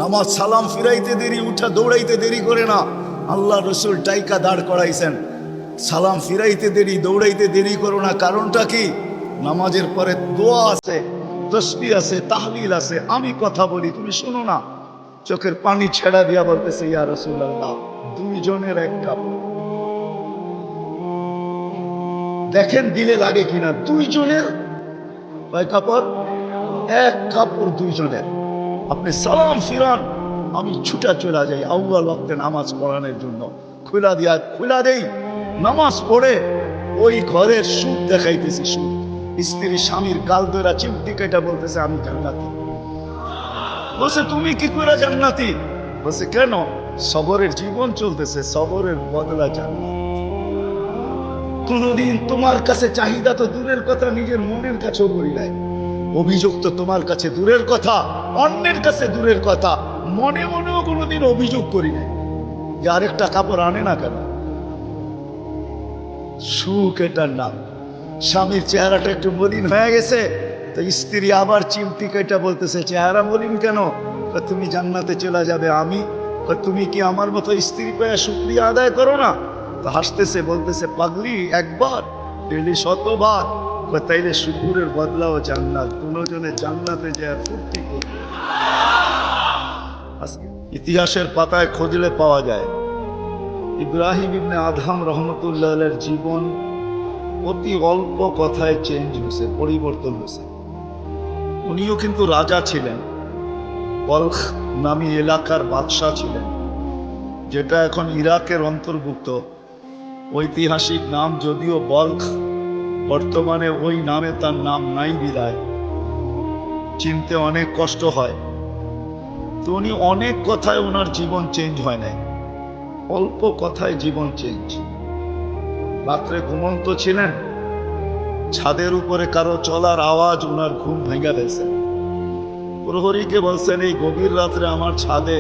নামাজ সালাম ফিরাইতে দেরি, উঠা দৌড়াইতে দেরি করে না। আল্লাহ রসুল টাইকা দাঁড় করাইছেন, সালাম ফিরাইতে দেরি, দৌড়াইতে দেরি করো না। কারণটা কি? নামাজের পরে দোয়া আছে, তসবিহ আছে, তাহলিল আছে। আমি কথা বলি, তুমি শোনো না। চোখের পানি ছেড়া দিয়া বলতেছে, ইয়া রাসূলুল্লাহ, দুইজনের এক কাপড়। দেখেন দিলে লাগে কিনা। দুইজনের কয় কাপড়? এক কাপড় দুইজনের। আপনি সালাম ফিরান, আমি ছুটা চলে যাই আউয়াল ওয়াক্তে নামাজ পড়ানোর জন্য। খুলা দেই, নামাজ পড়ে ওই ঘরের সুখ দেখাইতেছি। সুখ, স্ত্রী স্বামীর গাল ধরা চিমটি কেটে বলতেছে, আমি জান্নাতি। বলছে, তুমি কি করে জান্নাতি? বলছে, কেন? সবরের জীবন চলতেছে, সবরের বদলা জান্নাত। কোনদিন তোমার কাছে চাহিদা তো দূরের কথা, নিজের মনের কাছেও করি নাই। অভিযোগ তো তোমার কাছে দূরের কথা, অন্যের কাছে দূরের কথা, মনে মনেও কোনোদিন অভিযোগ করি নাই যে আরেকটা কাপড় আনে না কেন। সুখ এটার নাম। স্বামীর চেহারাটা একটু মলিন হয়ে গেছে, তো স্ত্রী আবার চিমটি কেটে বলতেছে, চেহারা মলিন কেন? তুমি জান্নাতে চলে যাবে। আমি, তুমি কি আমার মতো স্ত্রী পেয়ে শুকরিয়া আদায় করো না? তো হাসতেছে, বলতেছে, পাগলি, একবার ডেলি 100বার। তাইলে শুকুরের বদলাও জান্নাত। দুজনে জান্নাতে যায় ফুর্তি করবে। ইতিহাসের পাতায় খুঁজলে পাওয়া যায়, ইব্রাহিম ইবনে আদহাম রহমতুল্লাহ আলাইহির জীবন অতি অল্প কথায় চেঞ্জ হয়েছে, পরিবর্তন হয়েছে। উনিও কিন্তু রাজা ছিলেন, বলখ নামী এলাকার বাদশাহ ছিলেন, যেটা এখন ইরাকের অন্তর্ভুক্ত। ঐতিহাসিক নাম যদিও বলখ, বর্তমানে ওই নামে তার নাম নাই বিদায় চিনতে অনেক কষ্ট হয়। তো উনি অনেক কথায় ওনার জীবন চেঞ্জ হয় নাই, অল্প কথায় জীবন চেঞ্জ। রাত্রে ঘুমন্ত ছিলেন, ছাদের উপরে কারো চলার আওয়াজ ওনার ঘুম ভেঙে ফেলছে। প্রহরীকে বলছেন, এই গভীর রাত্রে আমার ছাদে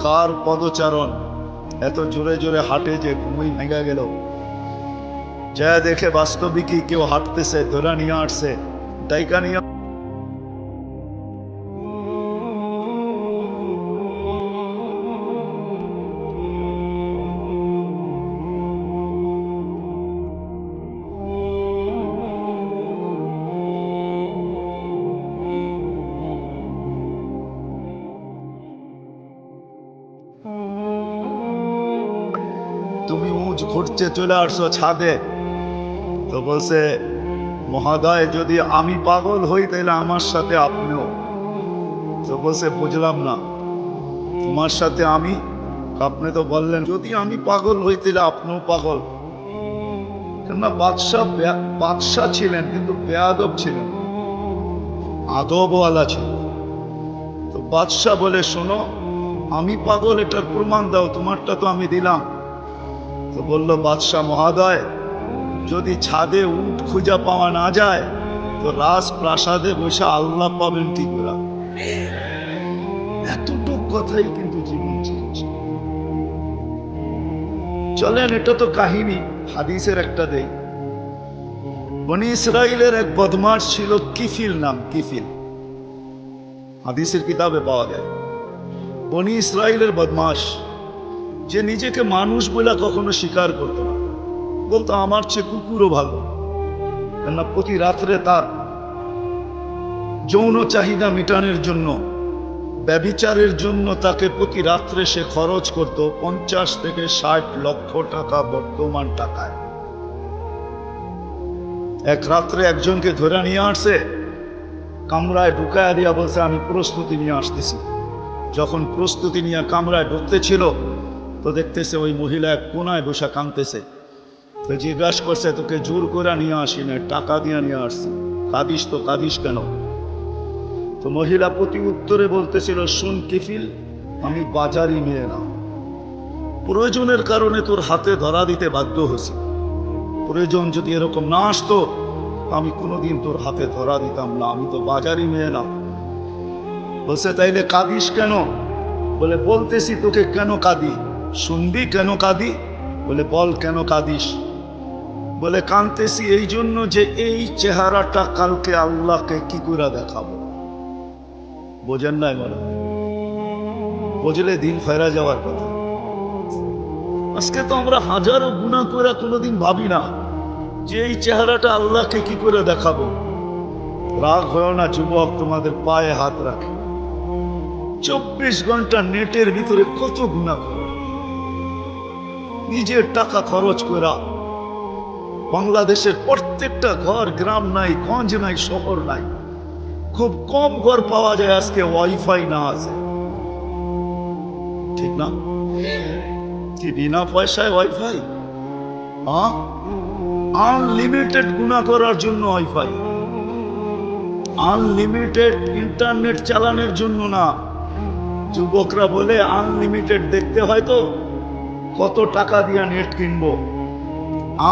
কার পদচারণ এত জোরে জোরে হাঁটে যে ঘুমই ভেঙে গেল। যা দেখে বাস্তবিকই কেউ হাঁটতেছে, ধরে নিয়ে আসছে, ডাইকা নিয়ে। তুমি উঁচ ঘুরতে চলে আসছো ছাদে। তো বলছে, মহোদয়, যদি আমি পাগল হই তাহলে আমার সাথে আপনিও। তো বলছে, বুঝলাম না, তোমার সাথে আমি? আপনি তো বললেন যদি আমি পাগল হই তাহলে আপনিও পাগল। কেননা বাদশাহ ছিলেন, কিন্তু বেয়াদব ছিলেন, আদবওয়ালা ছিলেন। তো বাদশাহ বলে, শোনো, আমি পাগল এটার প্রমাণ দাও, তোমারটা তো আমি দিলাম। তো বললো বাদশাহ মহোদয়, যদি ছাদে উট খুঁজা পাওয়া না যায় তো রাজপ্রাসাদে বসে আল্লাহ পাবেন কি করে? এতটুক কথাই কিন্তু জীবন চেয়েছে। চলেন, এটা তো কাহিনী, হাদিসের একটা দেই। বনি ইসরাইলের এক বদমাশ ছিল, কিফিল নাম। কিফিল হাদিসের কিতাবে পাওয়া যায়। বনি ইসরাইলের বদমাশ, যে নিজেকে মানুষ বলে কখনো স্বীকার করতো না, বলতো আমার চেয়ে কুকুরও ভালো। কেননা প্রতি রাত্রে তার যৌন চাহিদা মেটানোর জন্য, ব্যভিচারের জন্য তাকে প্রতি রাত্রে সে খরচ করত 50 থেকে 60 লক্ষ টাকা বর্তমান টাকায়। এক রাত্রে একজনকে ধরে নিয়ে আসছে, কামরায় ঢুকায় দিয়া বলছে, আমি প্রস্তুতি নিয়ে আসতেছি। যখন প্রস্তুতি নিয়ে কামরায় ঢুকতে ছিল, তো দেখতেছে ওই মহিলা এক কোনায় বসে কাঁদতেছে। তো জিজ্ঞাসা করছে, তোকে জোর করে নিয়ে আসি না, টাকা দিয়ে নিয়ে আসছি, কাঁদিস তো কাঁদিস কেন? তো মহিলা প্রতি উত্তরে বলতেছিল, শুন কিফিল, আমি বাজারি মেয়ে না, প্রয়োজনের কারণে তোর হাতে ধরা দিতে বাধ্য হয়েছি। প্রয়োজন যদি এরকম না আসতো, আমি কোনোদিন তোর হাতে ধরা দিতাম না, আমি তো বাজারি মেয়ে না। বলছে, তাইলে কাঁদিস কেন? বলে, বলতেছি তোকে কেন কাঁদি, শুনবি কেন কাঁদি? বলে, বল কেন কাঁদিস? বলে, কাঁদতেছি এই জন্য যে এই চেহারাটা কালকে আল্লাহকে কি করে দেখাবো। বোঝেন নাই বলে? বুঝলে দিন ফেরা যাওয়ার কথা। আজকে তো আমরা হাজারো গুনাহ করে কোনোদিন ভাবি না যে এই চেহারাটা আল্লাহকে কি করে দেখাবো। রাগ হয় না যুবক, তোমাদের পায়ে হাত রাখে। 24 ঘন্টা নেটের ভিতরে কত গুনাহ করো, নিজের টাকা খরচ করা। বাংলাদেশের প্রত্যেকটা ঘর, গ্রাম নাই, গঞ্জ নাই, শহর নাই, খুব কম ঘর পাওয়া যায় আজকে ওয়াইফাই না আছে, ঠিক না? কি বিনা পয়সায় ওয়াইফাই? আনলিমিটেড গুনাহ করার জন্য ওয়াইফাই, আনলিমিটেড ইন্টারনেট চালানোর জন্য না। যুবকরা বলে আনলিমিটেড দেখতে হয় তো কত টাকা দিয়ে নেট কিনবো।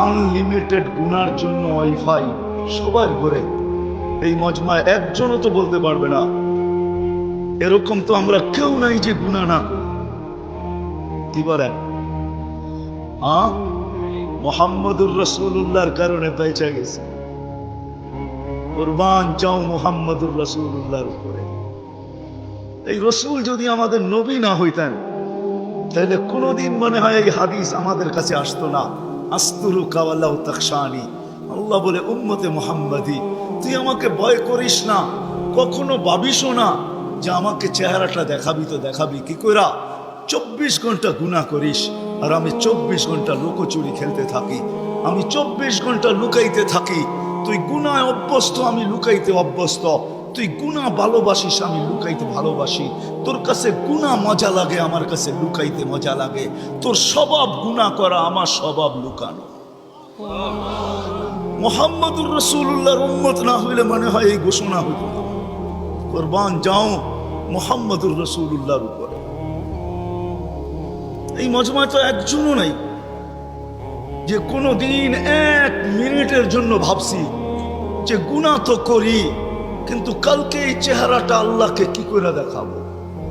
আনলিমিটেড গুনার জন্য ওয়াইফাই সবার ঘরে। এই মজমায় একজনও তো বলতে পারবে না এরকম তো আমরা কেউ নাই যে গুনাহ না করি। কি বলেন? মুহাম্মদুর রাসূলুল্লাহর কারণে বেঁচে গেছে। কুরবান যাও মুহাম্মদুর রাসূলুল্লাহর উপরে। এই রসুল যদি আমাদের নবী না হইতেন তাহলে কোনোদিন মনে হয় এই হাদিস আমাদের কাছে আসতো না। আস্তুরু কাওয়াল্লাহু তাকশানি, আল্লাহ বলে উম্মতে মুহাম্মাদি তুই আমাকে ভয় করিস না, কখনো ভাবিসও না যে আমাকে চেহারাটা দেখাবি। তো দেখাবি কি কইরা? 24 ঘন্টা গুনাহ করিস আর আমি 24 ঘন্টা লুকোচুরি খেলতে থাকি, আমি 24 ঘন্টা লুকাইতে থাকি। তুই গুনায় অভ্যস্ত, আমি লুকাইতে অভ্যস্ত। তুই গুনাহ ভালোবাসিস, আমি লুকাইতে ভালোবাসি। তোর কাছে গুনাহ মজা লাগে, আমার কাছে লুকাইতে মজা লাগে। তোর স্বভাব গুনাহ করা, আমার স্বভাব লুকানো। মুহাম্মদুর রাসূলুল্লাহর উম্মত না হইলে মনে হয় এই ঘোষণা হইত। কুরবান যাও মুহাম্মদুর রাসূলুল্লাহর উপরে। এই মজমায় তো একজনও নাই যে কোনো দিন 1 মিনিটের জন্য ভাবছি যে গুনাহ তো করি, কিন্তু কালকে এই চেহারাটা আল্লাহকে কি করে দেখাবো।